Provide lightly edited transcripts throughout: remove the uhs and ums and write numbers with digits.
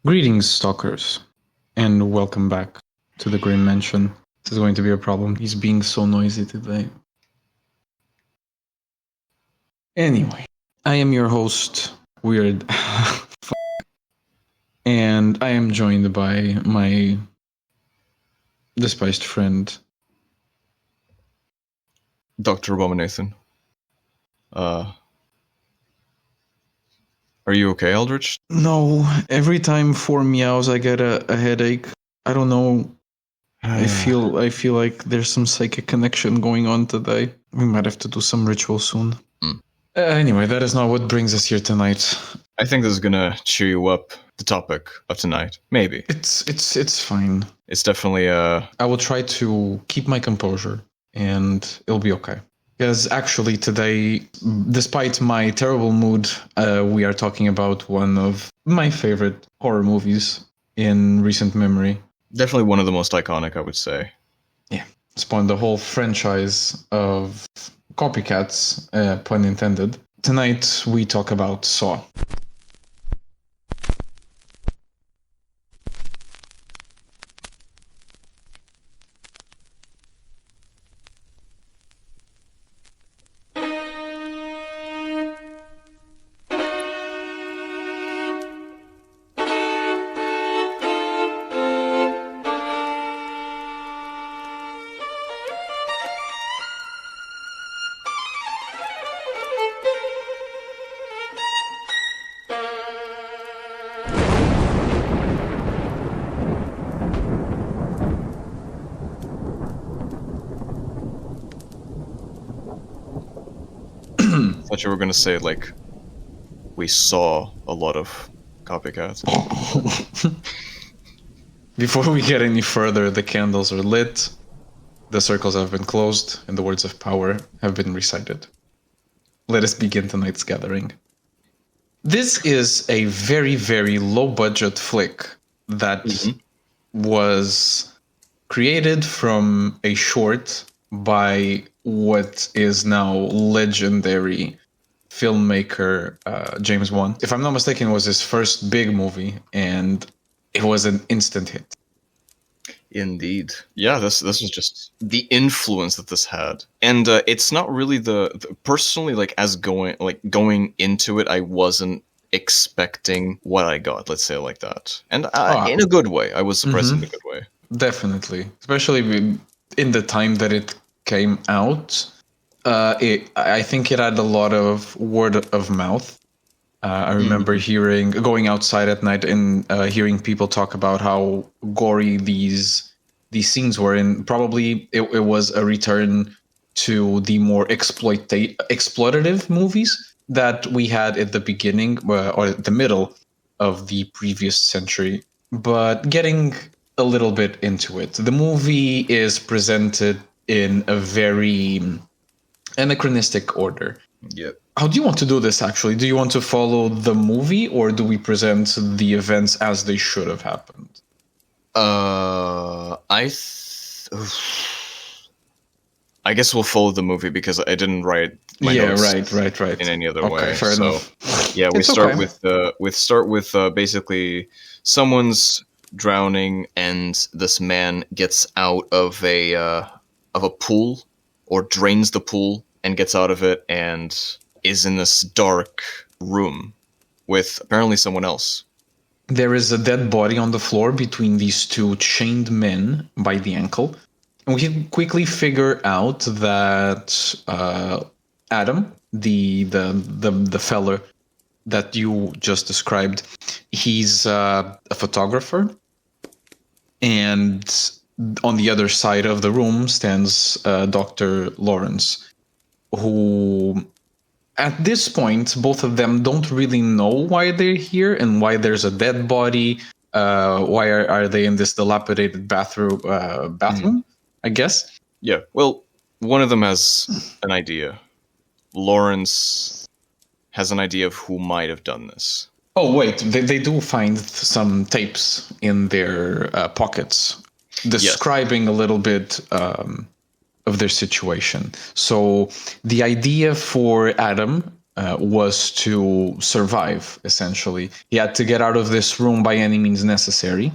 Greetings, Stalkers, and welcome back to the Grymm Mansion. This is going to be a problem. He's being so noisy today. Anyway, I am your host, Weird, and I am joined by my despised friend, Dr. Abominathan. Are you okay, Eldritch? No, every time 4 meows I get a headache. I don't know. I feel like there's some psychic connection going on today. We might have to do some ritual soon. Anyway, that is not what brings us here tonight. I think this is gonna cheer you up, the topic of tonight. Maybe. It's fine. It's definitely I will try to keep my composure and it'll be okay. Because actually today, despite my terrible mood, we are talking about one of my favorite horror movies in recent memory. definitely one of the most iconic, I would say. Yeah. Spawned the whole franchise of copycats, pun intended. Tonight we talk about Saw. I thought you were gonna say, like, we saw a lot of copycats. Before we get any further, the candles are lit, the circles have been closed, and the words of power have been recited. Let us begin tonight's gathering. This is a very, very low-budget flick that was created from a short by what is now legendary filmmaker James Wan. If I'm not mistaken, it was his first big movie, and it was an instant hit. Indeed. Yeah, this was just the influence that this had. And it's not really the personally, like, as going into it, I wasn't expecting what I got, let's say it like that. And in a good way. I was surprised in a good way. Definitely. Especially in the time that it came out. I think it had a lot of word of mouth. I remember going outside at night and hearing people talk about how gory these scenes were, and probably it was a return to the more exploitative movies that we had at the beginning or at the middle of the previous century. But getting a little bit into it, the movie is presented in a very anachronistic order. Yep. How do you want to do this, actually? Do you want to follow the movie, or do we present the events as they should have happened? I guess we'll follow the movie because I didn't write my notes right. in any other Okay, way. fair enough. Yeah, we It's start okay. with basically someone's drowning and this man gets out of a pool, or drains the pool and gets out of it and is in this dark room with apparently someone else. There is a dead body on the floor between these two chained men by the ankle. And we can quickly figure out that Adam, the fella that you just described, he's a photographer. And on the other side of the room stands Dr. Lawrence, who at this point, both of them don't really know why they're here and why there's a dead body. Why are they in this dilapidated bathroom? I guess. Yeah, well, one of them has an idea. Lawrence has an idea of who might have done this. Oh, wait, they do find some tapes in their pockets describing a little bit of their situation. So the idea for Adam was to survive, essentially. He had to get out of this room by any means necessary,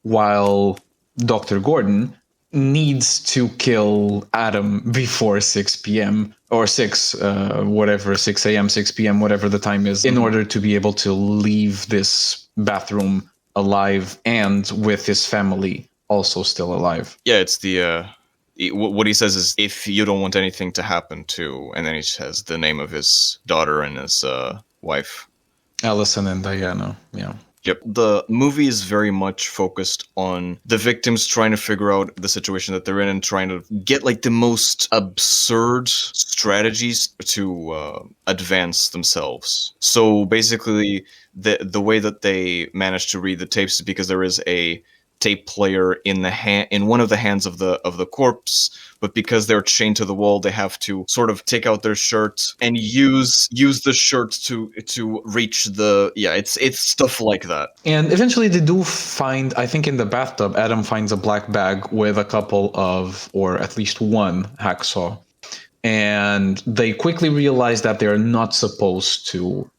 while Dr. Gordon needs to kill Adam before 6 p.m. or 6, whatever, 6 a.m., 6 p.m., whatever the time is, in order to be able to leave this bathroom alive and with his family also still alive. Yeah, it's what he says is, if you don't want anything to happen to, and then he says the name of his daughter and his wife. Allison and Diana, yeah. Yep. The movie is very much focused on the victims trying to figure out the situation that they're in and trying to get like the most absurd strategies to advance themselves. So basically, the way that they manage to read the tapes is because there is a tape player in one of the hands of the corpse, but because they're chained to the wall, they have to sort of take out their shirt and use the shirt to reach the it's stuff like that. And eventually they do find, I think in the bathtub, Adam finds a black bag with a couple of, or at least one hacksaw, and they quickly realize that they're not supposed to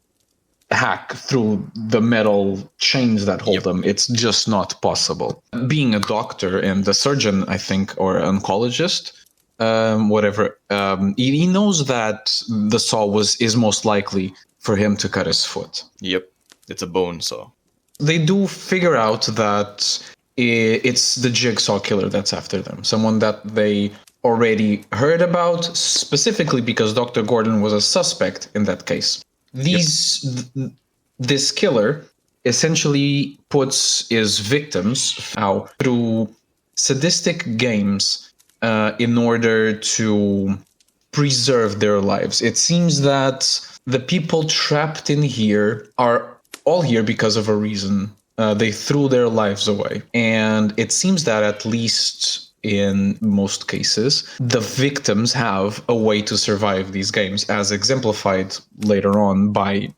hack through the metal chains that hold them. It's just not possible. Being a doctor and a surgeon, I think, or oncologist, whatever, he knows that the saw is most likely for him to cut his foot. Yep, it's a bone saw. They do figure out that it's the Jigsaw killer that's after them, someone that they already heard about, specifically because Dr. Gordon was a suspect in that case. This killer essentially puts his victims out through sadistic games in order to preserve their lives. It seems that the people trapped in here are all here because of a reason. They threw their lives away. And it seems that at least in most cases, the victims have a way to survive these games, as exemplified later on by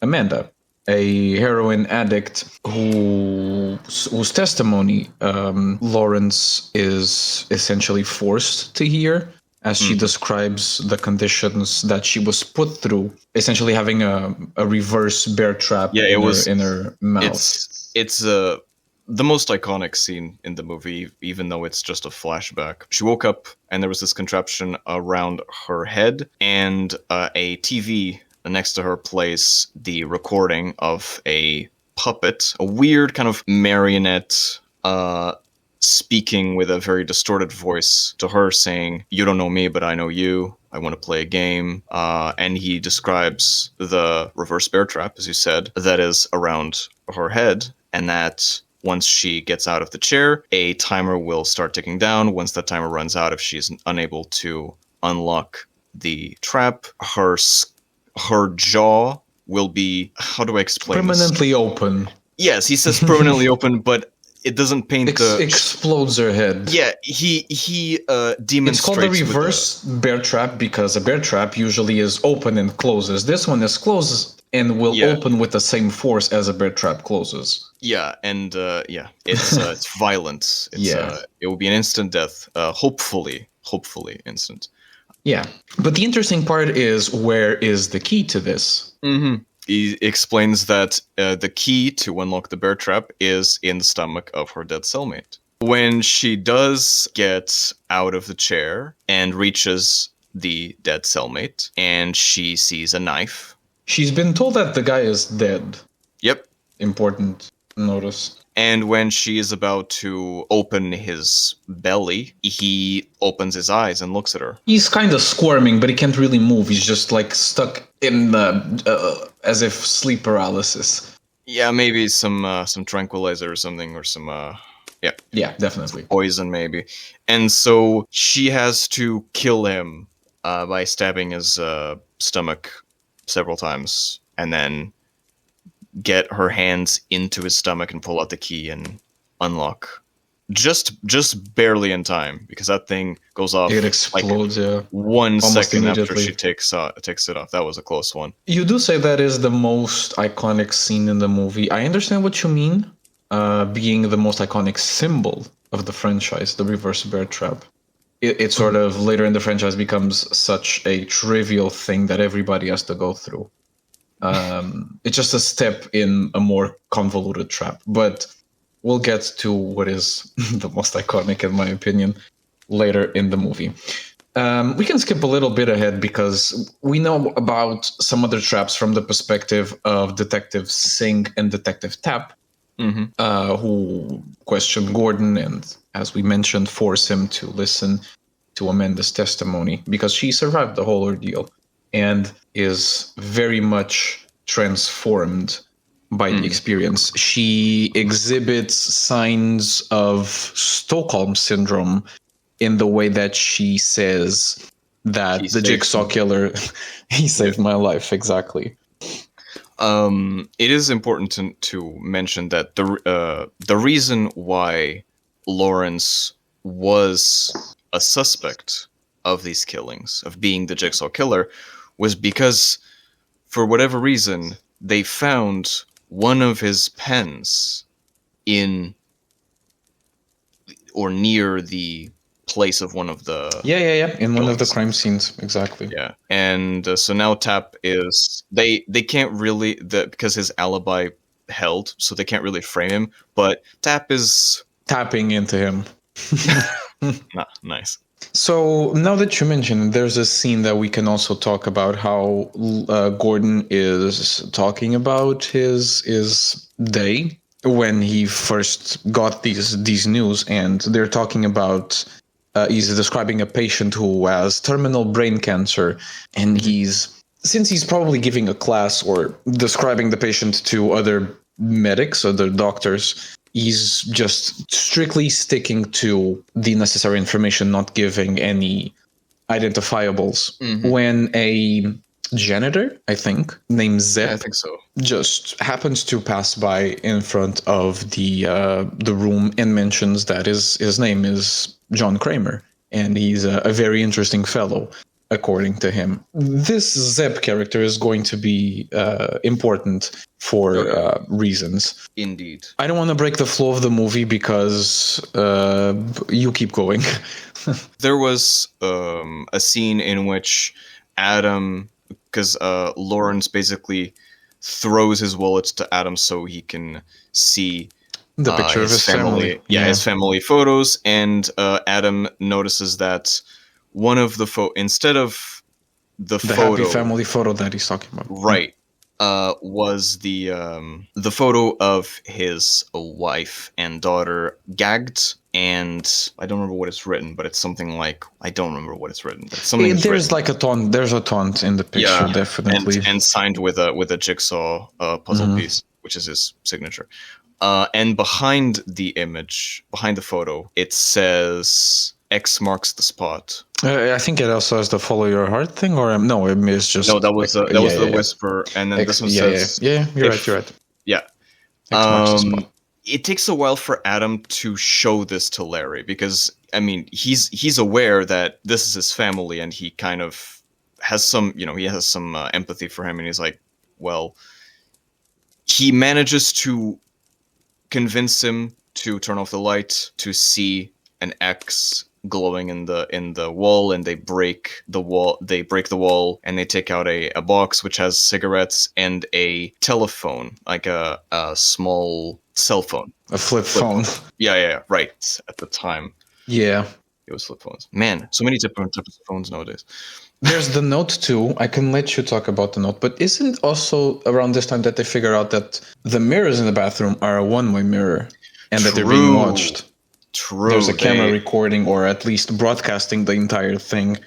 Amanda, a heroin addict whose testimony Lawrence is essentially forced to hear, as she describes the conditions that she was put through, essentially having a reverse bear trap in her mouth. It's the most iconic scene in the movie, even though it's just a flashback. She woke up and there was this contraption around her head, and a TV next to her plays the recording of a puppet, a weird kind of marionette speaking with a very distorted voice to her, saying, "You don't know me, but I know you. I want to play a game." And he describes the reverse bear trap, as you said, that is around her head, and that once she gets out of the chair, a timer will start ticking down. Once that timer runs out, if she's unable to unlock the trap, her jaw will be, how do I explain permanently this? Open. Yes, he says permanently open, but it doesn't paint explodes her head. Yeah, he demonstrates. It's called a reverse bear trap because a bear trap usually is open and closes. This one is closed and will open with the same force as a bear trap closes. Yeah, and it's violent. It will be an instant death. Hopefully instant. Yeah, but the interesting part is, where is the key to this? Mm-hmm. He explains that the key to unlock the bear trap is in the stomach of her dead cellmate. When she does get out of the chair and reaches the dead cellmate, and she sees a knife. She's been told that the guy is dead. Yep. Important notice. And when she is about to open his belly, he opens his eyes and looks at her. He's kind of squirming, but he can't really move. He's just like stuck in the as if sleep paralysis. Yeah, maybe some tranquilizer or something, or some yeah, definitely poison maybe. And so she has to kill him by stabbing his stomach several times, and then get her hands into his stomach and pull out the key and unlock. Just barely in time, because that thing goes off. It explodes, like 1 second after she takes it off. That was a close one. You do say that is the most iconic scene in the movie. I understand what you mean, being the most iconic symbol of the franchise, the reverse bear trap. it sort of later in the franchise becomes such a trivial thing that everybody has to go through. It's just a step in a more convoluted trap. But we'll get to what is the most iconic, in my opinion, later in the movie. We can skip a little bit ahead because we know about some other traps from the perspective of Detective Singh and Detective Tapp, who question Gordon and, as we mentioned, force him to listen to Amanda's testimony because she survived the whole ordeal and is very much transformed by the experience. She exhibits signs of Stockholm syndrome in the way that she says that the Jigsaw killer, he saved my life. Exactly. It is important to mention that the reason why Lawrence was a suspect of these killings, of being the Jigsaw killer, was because, for whatever reason, they found one of his pens in or near the place of one of the in one of the crime scenes, exactly. And so now Tapp is they can't really because his alibi held, so they can't really frame him, but Tapp is tapping into him. Nice. So now that you mentioned, there's a scene that we can also talk about how Gordon is talking about his day when he first got these news, and they're talking about he's describing a patient who has terminal brain cancer, and since he's probably giving a class or describing the patient to other medics, other doctors, he's just strictly sticking to the necessary information, not giving any identifiables. When a janitor, I think, named Zep, I think so, just happens to pass by in front of the room and mentions that his name is John Kramer, and he's a very interesting fellow, according to him. This Zep character is going to be important for reasons. Indeed. I don't want to break the flow of the movie because you keep going. There was a scene in which Adam, because Lawrence basically throws his wallet to Adam so he can see the picture of his family. His family photos, and Adam notices that one of the instead of the photo, happy family photo that he's talking about, right, was the photo of his wife and daughter gagged, and I don't remember what it's written, but it's something like But it's something. There's written. Like a taunt. There's a taunt in the picture, definitely, and signed with a jigsaw puzzle piece, which is his signature. And behind the image, behind the photo, it says X marks the spot. I think it also has the follow your heart thing, or no, it's just that was the whisper, and then this one says you're right. Yeah. X marks the spot. It takes a while for Adam to show this to Larry because he's aware that this is his family, and he kind of has some empathy for him, and he's like, well, he manages to convince him to turn off the light to see an X glowing in the wall, and they break the wall and they take out a box which has cigarettes and a telephone, like a small cell phone, a flip phone. Yeah, right. At the time, it was flip phones. Man, so many different types of phones nowadays. There's the note too. I can let you talk about the note, but isn't also around this time that they figure out that the mirrors in the bathroom are a one-way mirrr and that they're being watched? True. There's a camera recording, or at least broadcasting the entire thing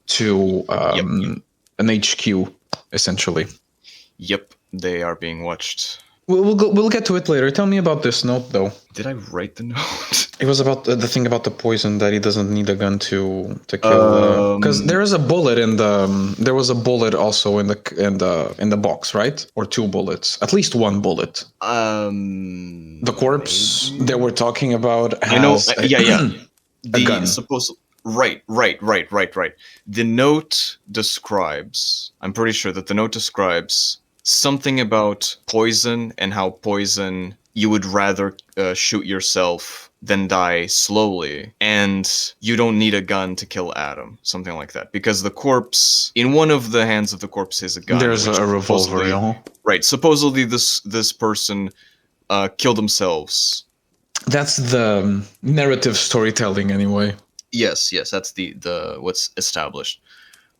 to an HQ, essentially. Yep, they are being watched. We'll get to it later. Tell me about this note, though. Did I write the note? It was about the thing about the poison, that he doesn't need a gun to kill. Because there is a bullet in the. There was a bullet also in the box, right? Or two bullets, at least one bullet. The corpse they were talking about has a gun. Right. The note describes. I'm pretty sure that the note describes something about poison and how poison you would rather shoot yourself then die slowly, and you don't need a gun to kill Adam, something like that, because the corpse in one of the hands of the corpse is a gun. There's which a revolver, supposedly- Right, supposedly this person killed themselves. That's the narrative storytelling, anyway. Yes, that's the what's established.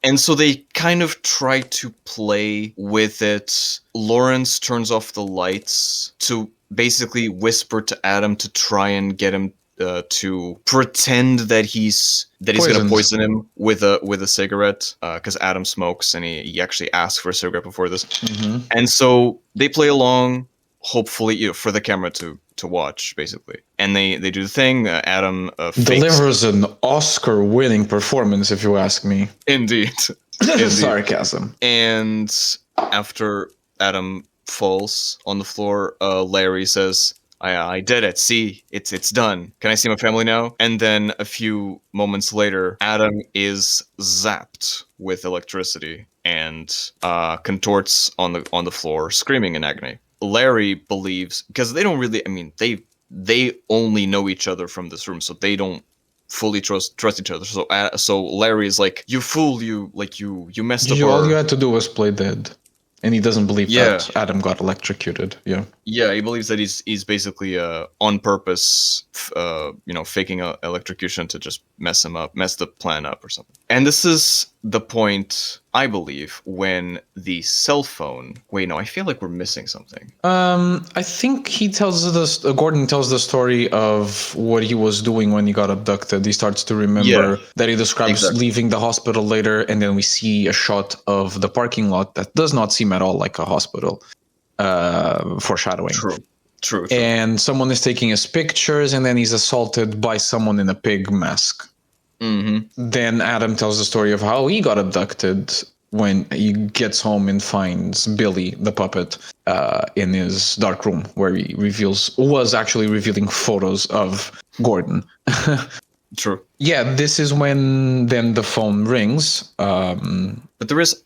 And so they kind of try to play with it. Lawrence turns off the lights to basically whisper to Adam to try and get him to pretend that he's going to poison him with a cigarette, because Adam smokes and he actually asks for a cigarette before this. Mm-hmm. And so they play along, hopefully for the camera to watch, basically. And they do the thing. Adam delivers an Oscar-winning performance, if you ask me. Indeed. Sarcasm. And after Adam falls on the floor, Larry says, I did it. See, it's done. Can I see my family now? And then a few moments later, Adam is zapped with electricity and contorts on the floor, screaming in agony. Larry believes, because they don't really, I mean, they only know each other from this room, so they don't fully trust each other. So Larry is like, you fool, you messed up. All you had to do was play dead. And he doesn't believe that Adam got electrocuted. Yeah. Yeah, he believes that he's basically on purpose, faking electrocution to just mess the plan up or something. And this is the point, I believe, when the cell phone. Wait, no, I feel like we're missing something. I think he tells us. Gordon tells the story of what he was doing when he got abducted. He starts to remember that he describes leaving the hospital later, and then we see a shot of the parking lot that does not seem at all like a hospital. Foreshadowing. True. And someone is taking his pictures, and then he's assaulted by someone in a pig mask. Mm-hmm. Then Adam tells the story of how he got abducted when he gets home and finds Billy, the puppet, in his dark room, where he was actually revealing photos of Gordon. True. Yeah, this is when then the phone rings. But there is,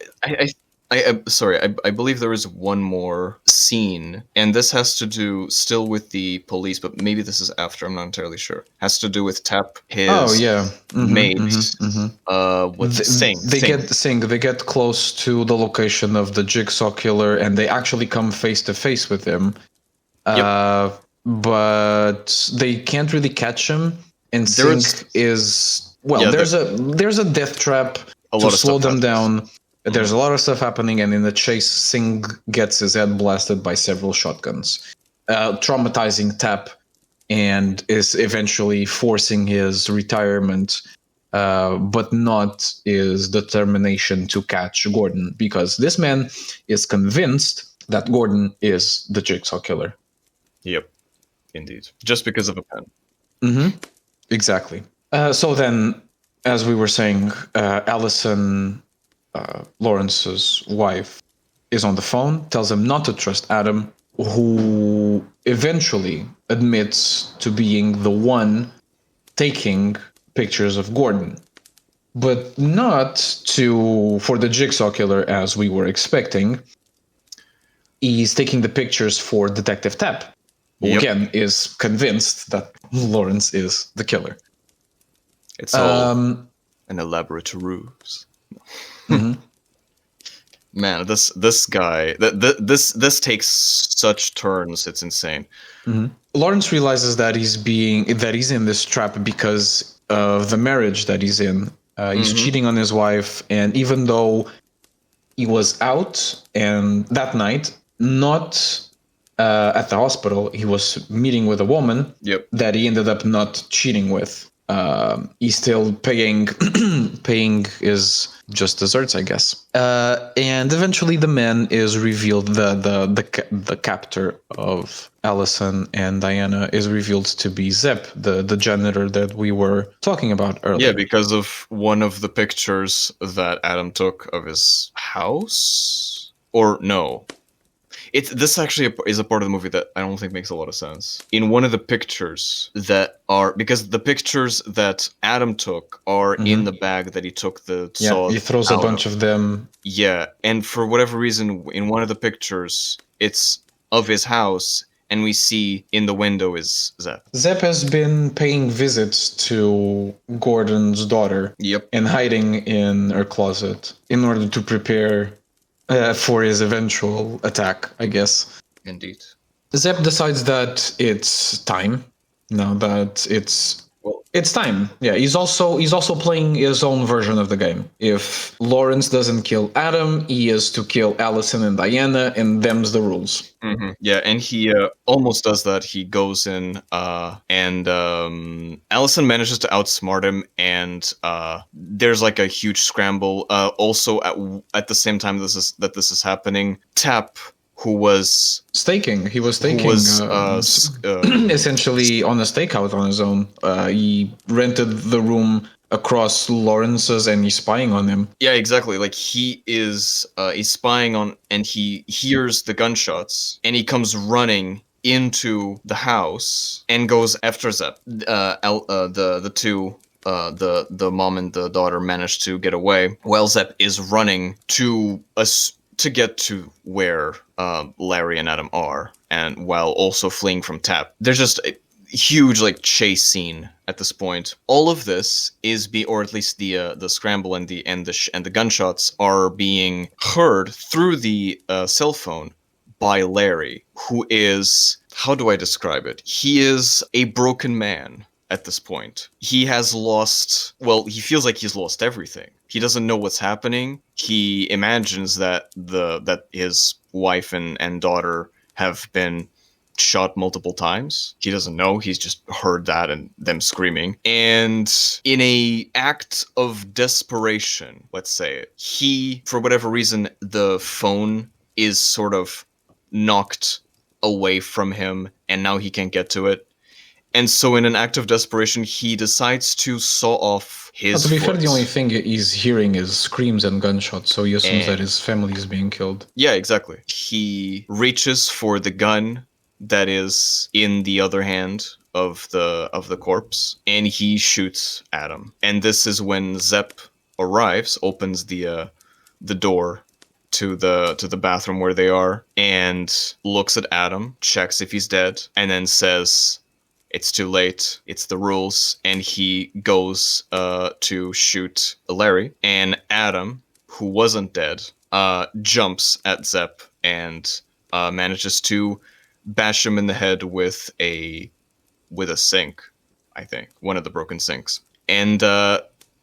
I believe there is one more scene, and this has to do still with the police, but maybe this is after. I'm not entirely sure. Has to do with Tap, his mate. They get close to the location of the Jigsaw killer, and they actually come face to face with him. But they can't really catch him. And Sink is there's a death trap to slow them down. There's a lot of stuff happening, and in the chase, Singh gets his head blasted by several shotguns, traumatizing Tap, and is eventually forcing his retirement, but not his determination to catch Gordon, because this man is convinced that Gordon is the Jigsaw killer. Yep, indeed. Just because of a pen. Mm-hmm. Exactly. So then, as we were saying, Allison... Lawrence's wife is on the phone, tells him not to trust Adam, who eventually admits to being the one taking pictures of Gordon, but not for the Jigsaw killer as we were expecting. He's taking the pictures for Detective Tap, who again is convinced that Lawrence is the killer. It's all an elaborate ruse. Mm-hmm. Man, this guy, this takes such turns. It's insane. Mm-hmm. Lawrence realizes that he's in this trap because of the marriage that he's in. He's cheating on his wife, and even though he was out and that night, not at the hospital, he was meeting with a woman that he ended up not cheating with. He's still paying his just desserts, I guess. And eventually the man is revealed, the captor of Allison and Diana is revealed to be Zep, the janitor that we were talking about earlier. Yeah, because of one of the pictures that Adam took of his house? Or no. This actually is a part of the movie that I don't think makes a lot of sense. In one of the pictures that are... Because the pictures that Adam took are in the bag that he took the saw. He throws a bunch of them. Yeah, and for whatever reason, in one of the pictures, it's of his house, and we see in the window is Zep. Zep has been paying visits to Gordon's daughter. Yep. And hiding in her closet in order to prepare for his eventual attack, I guess. Indeed. Zep decides that it's time. Now that it's time. Yeah, he's also playing his own version of the game. If Lawrence doesn't kill Adam, he is to kill Allison and Diana, and them's the rules. Mm-hmm. Yeah, and he almost does that. He goes in, and Allison manages to outsmart him, and there's like a huge scramble. Also, at the same time this is happening, Tap, who was staking, essentially on a stakeout on his own. He rented the room across Lawrence's, and he's spying on him. Yeah, exactly. Like he's spying on, and he hears the gunshots, and he comes running into the house and goes after Zep. The two. The mom and the daughter managed to get away, while Zep is running to get to where Larry and Adam are, and while also fleeing from Tap. There's just a huge like chase scene at this point. All of this is or at least the scramble and the gunshots are being heard through the cell phone by Larry, who is, how do I describe it? He is a broken man at this point. He has lost, he feels like he's lost everything. He doesn't know what's happening. He imagines that his wife and daughter have been shot multiple times. He doesn't know. He's just heard that and them screaming. And in a act of desperation, let's say it, he, for whatever reason, the phone is sort of knocked away from him, and now he can't get to it. And so in an act of desperation, he decides to saw off his To be fair, foot. the only thing he's hearing is screams and gunshots, so he assumes that his family is being killed. Yeah, exactly. He reaches for the gun that is in the other hand of the corpse, and he shoots Adam. And this is when Zep arrives, opens the door to the bathroom where they are, and looks at Adam, checks if he's dead, and then says, "It's too late. It's the rules." And he goes to shoot Larry. And Adam, who wasn't dead, jumps at Zep and manages to bash him in the head with a sink, I think, one of the broken sinks. And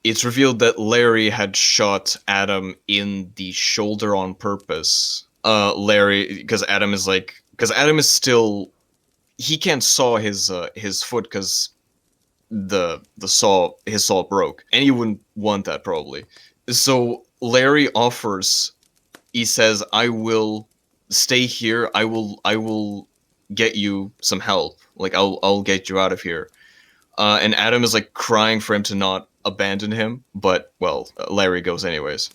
it's revealed that Larry had shot Adam in the shoulder on purpose. Because Adam is still, he can't saw his foot because his saw broke, and he wouldn't want that probably. So Larry offers. He says, "I will stay here. I will get you some help. Like I'll get you out of here." And Adam is like crying for him to not abandon him, but Larry goes anyways.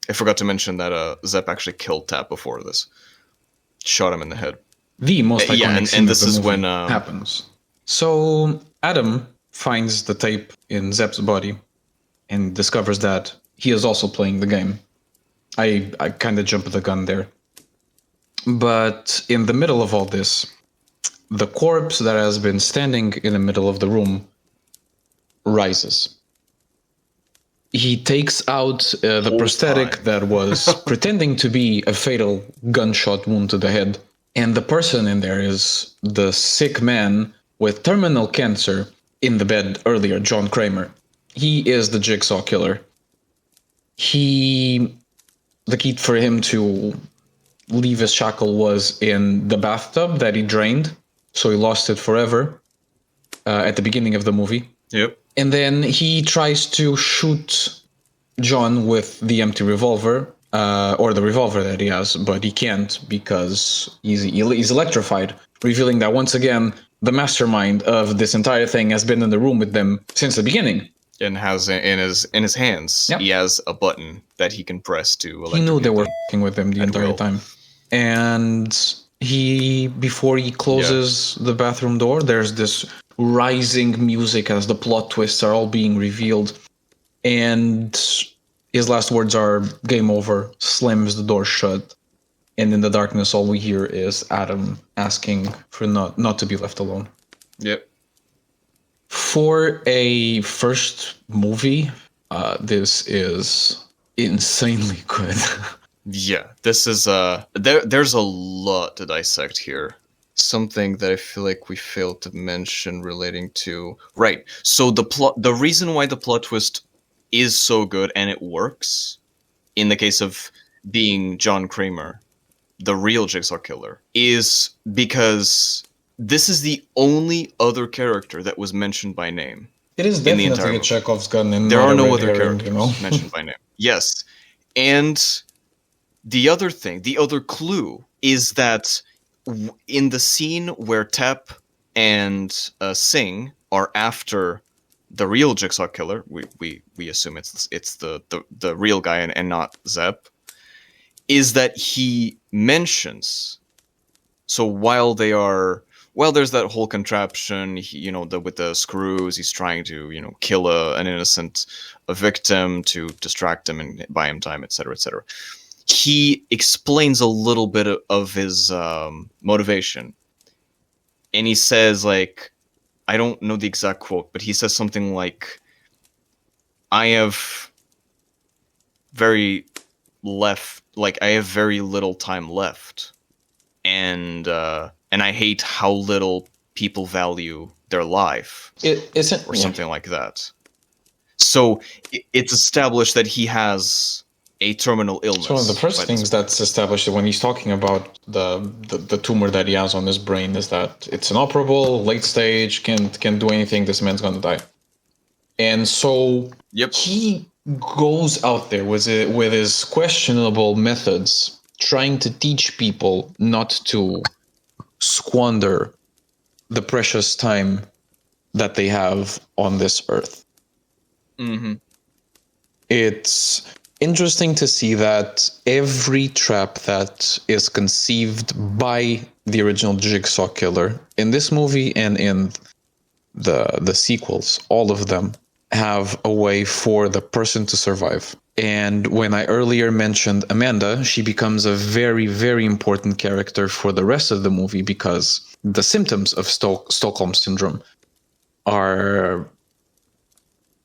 I forgot to mention that Zep actually killed Tap before this. Shot him in the head. The most iconic scene and this of the is movie when happens. So Adam finds the tape in Zep's body and discovers that he is also playing the game. I kind of jumped the gun there. But in the middle of all this, the corpse that has been standing in the middle of the room rises. He takes out the prosthetic that was pretending to be a fatal gunshot wound to the head. And the person in there is the sick man with terminal cancer in the bed earlier, John Kramer. He is the Jigsaw killer. The key for him to leave his shackle was in the bathtub that he drained, so he lost it forever at the beginning of the movie. Yep. And then he tries to shoot John with the empty revolver, or the revolver that he has, but he can't because he's electrified, revealing that once again, the mastermind of this entire thing has been in the room with them since the beginning. And has in his hands, He has a button that he can press to electrocute. He knew they were f***ing with him the entire time. And before he closes the bathroom door, there's this rising music as the plot twists are all being revealed. And his last words are, "Game over," slams the door shut. And in the darkness, all we hear is Adam asking for not to be left alone. Yep. For a first movie, this is insanely good. Yeah, this is there's a lot to dissect here. Something that I feel like we failed to mention relating to right. So the reason why the plot twist is so good and it works in the case of being John Kramer, the real Jigsaw killer, is because this is the only other character that was mentioned by name. It is in the entire definitely a movie. Chekhov's gun and There not are a no red other herring, characters mentioned by name. Yes. And the other thing, the other clue is that in the scene where Tep and Singh are after the real Jigsaw killer, we assume it's the real guy and not Zep, is that he mentions. So while there's that whole contraption, with the screws, he's trying to, kill an innocent victim to distract him and buy him time, etc., etc. He explains a little bit of his motivation, and he says, like, I don't know the exact quote, but he says something like, "I have very I have very little time left, and I hate how little people value their life," It isn't, or something like that. So it's established that he has a terminal illness. It's one of the first things that's established when he's talking about the tumor that he has on his brain is that it's inoperable, late stage, can't do anything. This man's gonna die. And so he goes out there with his questionable methods, trying to teach people not to squander the precious time that they have on this earth. Mm-hmm. It's interesting to see that every trap that is conceived by the original Jigsaw killer in this movie and in the sequels, all of them have a way for the person to survive. And when I earlier mentioned Amanda, she becomes a very, very important character for the rest of the movie because the symptoms of Stockholm Syndrome are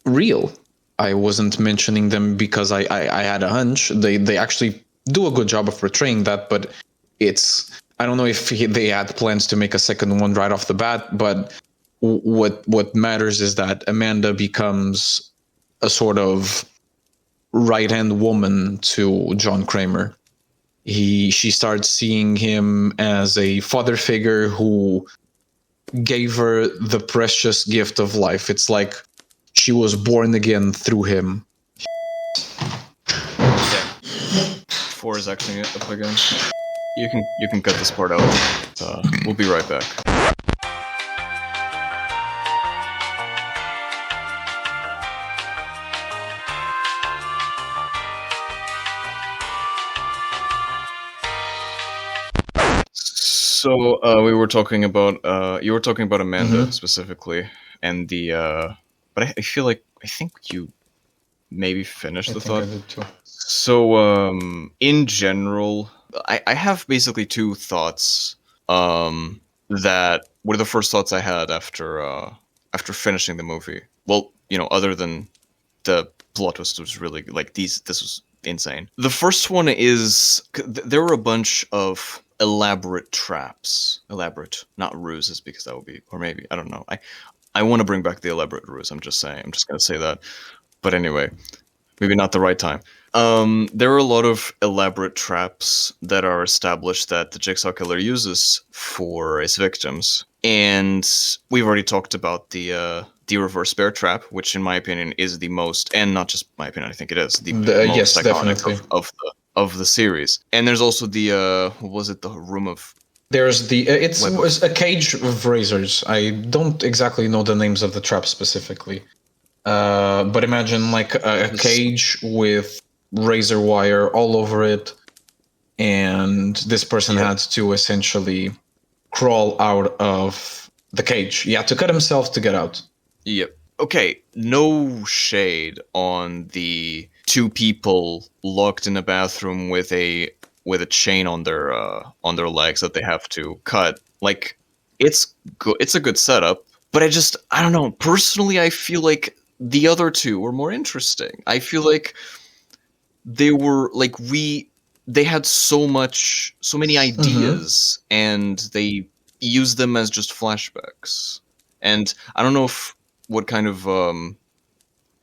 real. I wasn't mentioning them because I had a hunch. They actually do a good job of portraying that, but I don't know if they had plans to make a second one right off the bat, but what matters is that Amanda becomes a sort of right-hand woman to John Kramer. She starts seeing him as a father figure who gave her the precious gift of life. It's like she was born again through him. Yeah. 4 is actually up again. You can cut this part out. We'll be right back. So we were talking about you were talking about Amanda specifically, and but I think you maybe finished the thought. I did too. So in general, I have basically 2 thoughts that were the first thoughts I had after finishing the movie. Well, other than the plot twist was really this was insane. The first one is there were a bunch of elaborate traps. Elaborate, not ruses, because that would be, or maybe, I don't know. I want to bring back the elaborate ruse. I'm just saying. I'm just going to say that. But anyway, maybe not the right time. There are a lot of elaborate traps that are established that the Jigsaw Killer uses for his victims. And we've already talked about the reverse bear trap, which in my opinion is the most, and not just my opinion, I think it is the most iconic of the series. And there's also the what was it, the room of, there's the it's a cage of razors. I don't exactly know the names of the traps specifically, but imagine like a cage with razor wire all over it, and this person had to essentially crawl out of the cage. He had to cut himself to get out. Yep. Okay, no shade on the 2 people locked in a bathroom with a with a chain on their legs that they have to cut. Like it's good. It's a good setup, but I don't know. Personally, I feel like the other two were more interesting. I feel like they were like they had so many Mm-hmm. ideas, and they used them as just flashbacks. And I don't know if what kind of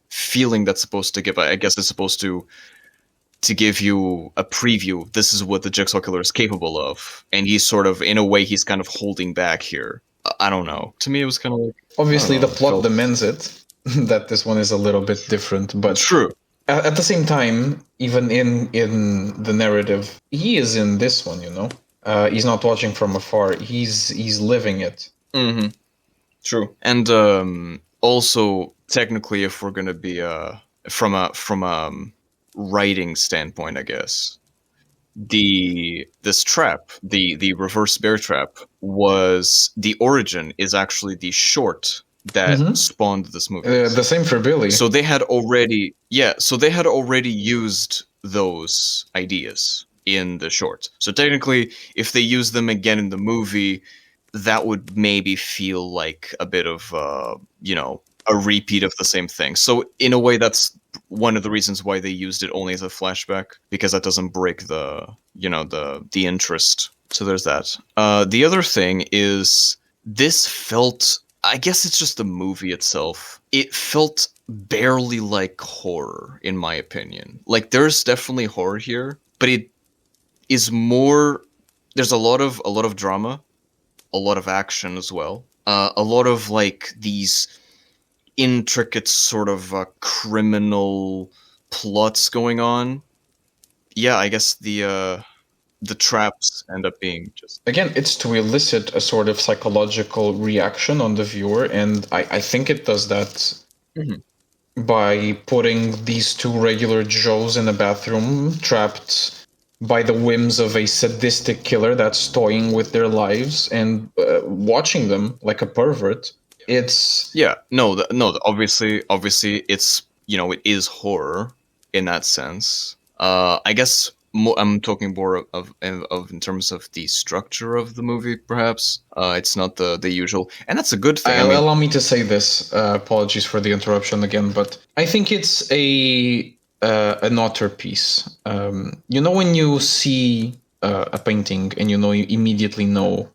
feeling that's supposed to give. I guess it's supposed to give you a preview. This is what the Jigsaw Killer is capable of, and he's sort of, in a way, he's kind of holding back here. I don't know. To me, it was kind of like, I don't Obviously, the know. It plot felt demands it that this one is a little bit different, but true. at the same time, even in the narrative, he is in this one. He's not watching from afar. He's living it. Hmm. True. And also, technically, if we're gonna be from a writing standpoint, I guess this trap, the reverse bear trap, was the origin is actually the short that Mm-hmm. spawned this movie. The same for Billy. So they had already, yeah, so they had already used those ideas in the short. So technically, if they use them again in the movie, that would maybe feel like a bit of, a repeat of the same thing. So in a way, that's one of the reasons why they used it only as a flashback, because that doesn't break the interest. So there's that. The other thing is, this felt, I guess it's just the movie itself. It felt barely like horror, in my opinion. Like, there's definitely horror here, but it is more. There's a lot of drama, a lot of action as well, a lot of like these intricate sort of criminal plots going on. Yeah, I guess the traps end up being just. Again, it's to elicit a sort of psychological reaction on the viewer, and I think it does that Mhm. by putting these two regular Joes in a bathroom, trapped by the whims of a sadistic killer that's toying with their lives, and watching them like a pervert. It's Yeah, no, obviously, it's, it is horror in that sense. I guess I'm talking more of in terms of the structure of the movie, perhaps. It's not the usual, and that's a good thing. I mean, allow me to say this. Apologies for the interruption again, but I think it's an author piece. When you see a painting and you immediately know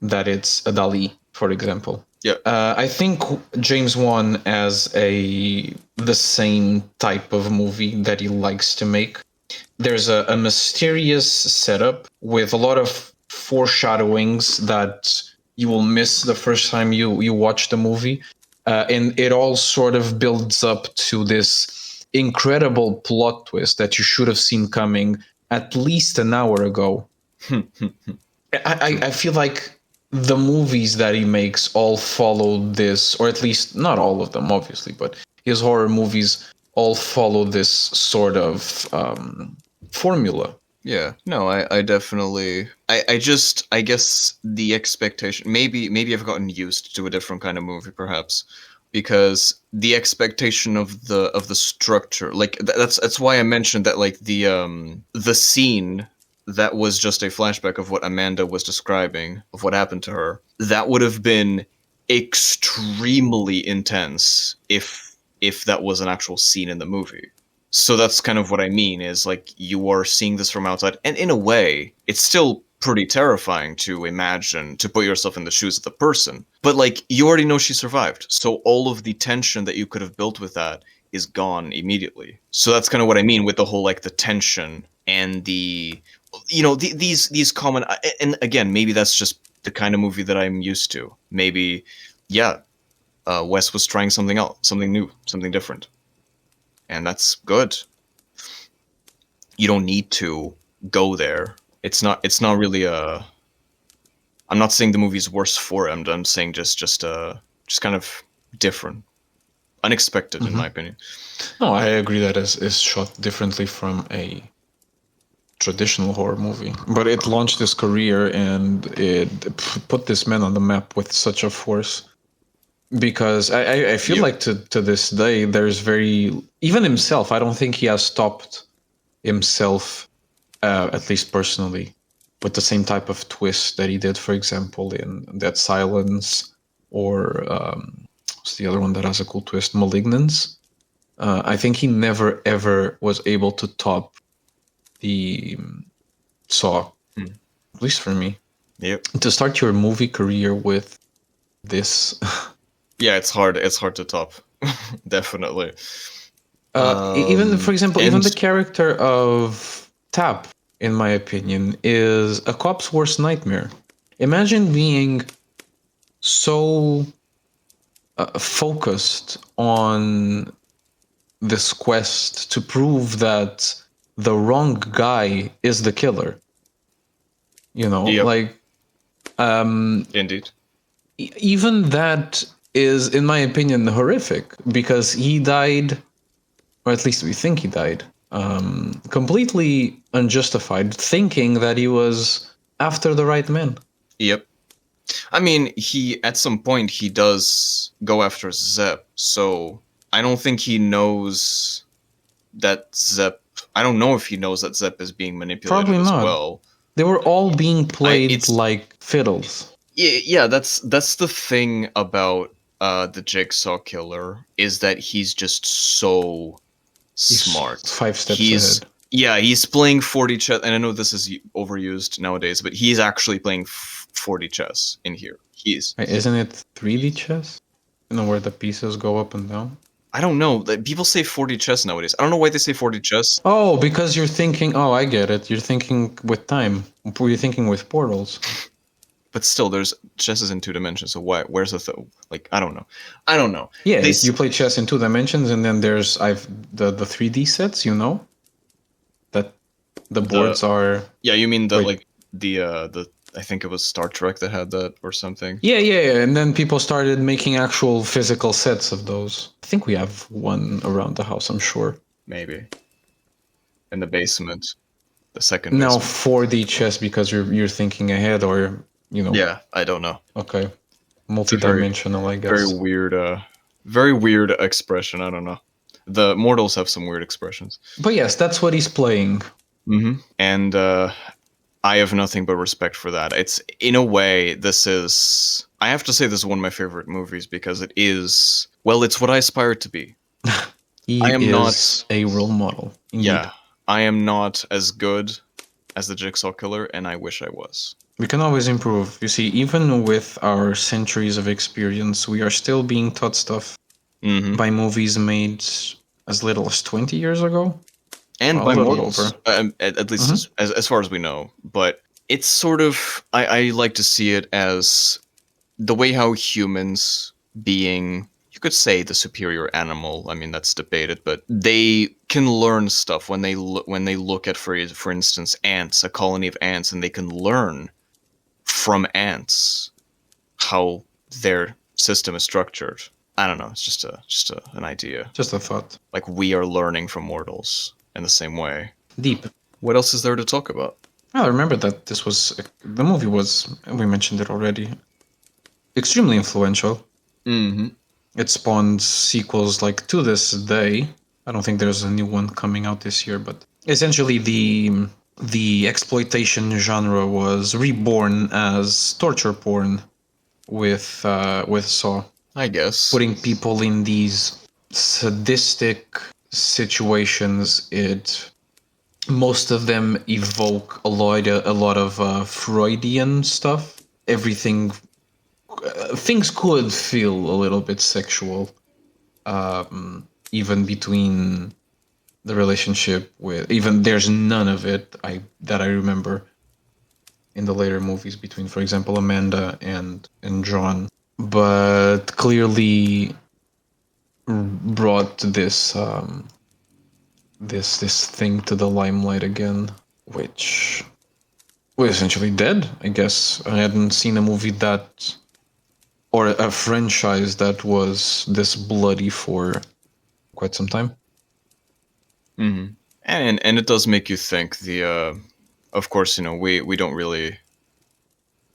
that it's a Dali, for example. yeah, I think James Wan as the same type of movie that he likes to make. There's a mysterious setup with a lot of foreshadowings that you will miss the first time you watch the movie, and it all sort of builds up to this incredible plot twist that you should have seen coming at least an hour ago. I feel like the movies that he makes all follow this, or at least not all of them, obviously, but his horror movies all follow this sort of formula. yeah. No, I definitely, I guess the expectation, maybe I've gotten used to a different kind of movie, perhaps, because the expectation of the structure, like that's why I mentioned that, like the scene that was just a flashback of what Amanda was describing of what happened to her, that would have been extremely intense if that was an actual scene in the movie. So that's kind of what I mean, is like, you are seeing this from outside, and in a way it's still pretty terrifying to imagine, to put yourself in the shoes of the person, but like, you already know she survived, so all of the tension that you could have built with that is gone immediately. So that's kind of what I mean with the whole, like, the tension and these common, and again, maybe that's just the kind of movie that I'm used to. Maybe, yeah, Wes was trying something else, something new, something different, and that's good. You don't need to go there. It's not really a. I'm not saying the movie's worse for it. I'm saying just kind of different, unexpected, in Mm-hmm. my opinion. No, I agree that is shot differently from a traditional horror movie, but it launched his career and it put this man on the map with such a force. Because I feel Yep. like to this day, there's very, even himself, I don't think he has stopped himself at least personally, with the same type of twist that he did, for example, in Dead Silence, or what's the other one that has a cool twist? Malignance. I think he never ever was able to top the Saw, at least for me. Yep. To start your movie career with this. Yeah, it's hard. It's hard to top. Definitely. Even, for example, even and- the character of Tap, in my opinion, is a cop's worst nightmare. Imagine being so focused on this quest to prove that the wrong guy is the killer. You know, Yep. like, Indeed. even that is, in my opinion, horrific, because he died, or at least we think he died, completely unjustified, thinking that he was after the right man. Yep. I mean, he at some point he does go after Zep, so I don't think he knows that Zep. I don't know if he knows that Zep is being manipulated Probably as not. well. They were all being played it's- like fiddles. Yeah, that's the thing about the Jigsaw Killer, is that he's just so He's smart. 5 steps He's ahead. Yeah, he's playing 40 chess, and I know this is overused nowadays, but he's actually playing 40 chess in here. He's. Wait, isn't it 3D chess? You know, where the pieces go up and down? I don't know. People say 40 chess nowadays. I don't know why they say 40 chess. Oh, because you're thinking, oh, I get it. You're thinking with time. You're thinking with portals. But still, there's chess is in 2 dimensions. So why? Where's the like? I don't know. I don't know. Yeah, They you play chess in 2 dimensions, and then there's the 3D sets. You know, that the boards are. Yeah, you mean the Wait. like the I think it was Star Trek that had that or something. Yeah, and then people started making actual physical sets of those. I think we have one around the house. I'm sure. Maybe. In the basement, the second. Now Basement. 4D chess, because you're thinking ahead, or you know. Yeah, I don't know. Okay. Multi-dimensional, I guess. Very weird expression. I don't know. The mortals have some weird expressions. But yes, that's what he's playing. Mm-hmm. And I have nothing but respect for that. It's, in a way, this is. I have to say, this is one of my favorite movies because it is. Well, it's what I aspire to be. He I am is not a role model. Indeed. Yeah, I am not as good as the Jigsaw Killer, and I wish I was. We can always improve. You see, even with our centuries of experience, we are still being taught stuff Mm-hmm. by movies made as little as 20 years ago. And Well, by a little mortals, over. at least as far as we know. But it's sort of, I like to see it as the way how humans, being, you could say, the superior animal. I mean, that's debated, but they can learn stuff when they look at, for instance, ants, a colony of ants, and they can learn from ants how their system is structured. I don't know. It's just an idea. Just a thought. Like, we are learning from mortals in the same way. Deep. What else is there to talk about? I remember that the movie was, we mentioned it already, extremely influential. Mm-hmm. It spawned sequels like to this day. I don't think there's a new one coming out this year, but essentially the exploitation genre was reborn as torture porn with Saw, I guess. putting people in these sadistic situations. Most of them evoke a lot of Freudian stuff. Everything, things could feel a little bit sexual, even between the relationship with. Even there's none of it that I remember in the later movies between, for example, Amanda and John, but clearly brought this this thing to the limelight again, which was essentially dead, I guess. I hadn't seen a movie that, or a franchise that was this bloody for quite some time. Mm-hmm. And it does make you think. Of course, we don't really,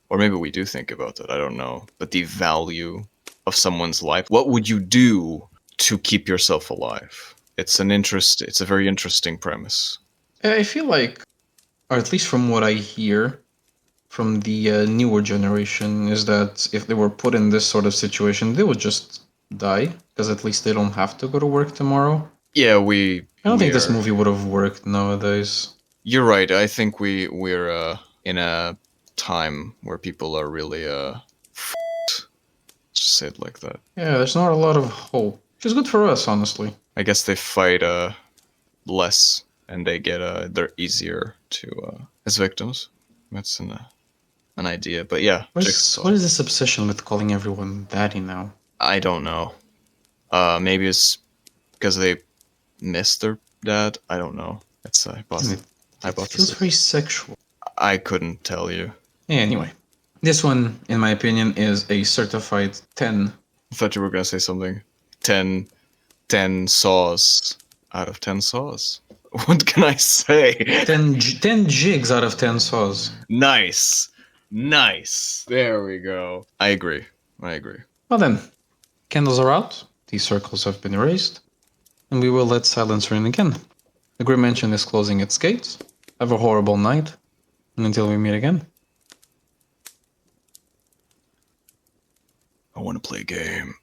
or maybe we do think about it. I don't know, but the value of someone's life. What would you do to keep yourself alive? It's a very interesting premise. I feel like or at least from what I hear from the newer generation, is that if they were put in this sort of situation, they would just die because at least they don't have to go to work tomorrow. Yeah, we I don't think this we're movie would have worked nowadays. You're right. I think we're in a time where people are really just say it like that. Yeah, there's not a lot of hope, which is good for us, honestly. I guess they fight less and they get they're easier to as victims. That's an idea, but yeah, Jigsaw. What is this obsession with calling everyone daddy now? I don't know. Maybe it's because they miss their dad. I don't know. It's a It feels very sexual. I couldn't tell you. Yeah, anyway, this one, in my opinion, is a certified 10. I thought you were gonna say something. 10 saws out of 10 saws. What can I say? 10 jigs out of 10 saws. Nice. There we go. I agree. Well then, candles are out, these circles have been erased, and we will let silence reign again. The Grymm Mansion is closing its gates. Have a horrible night, and until we meet again. I want to play a game.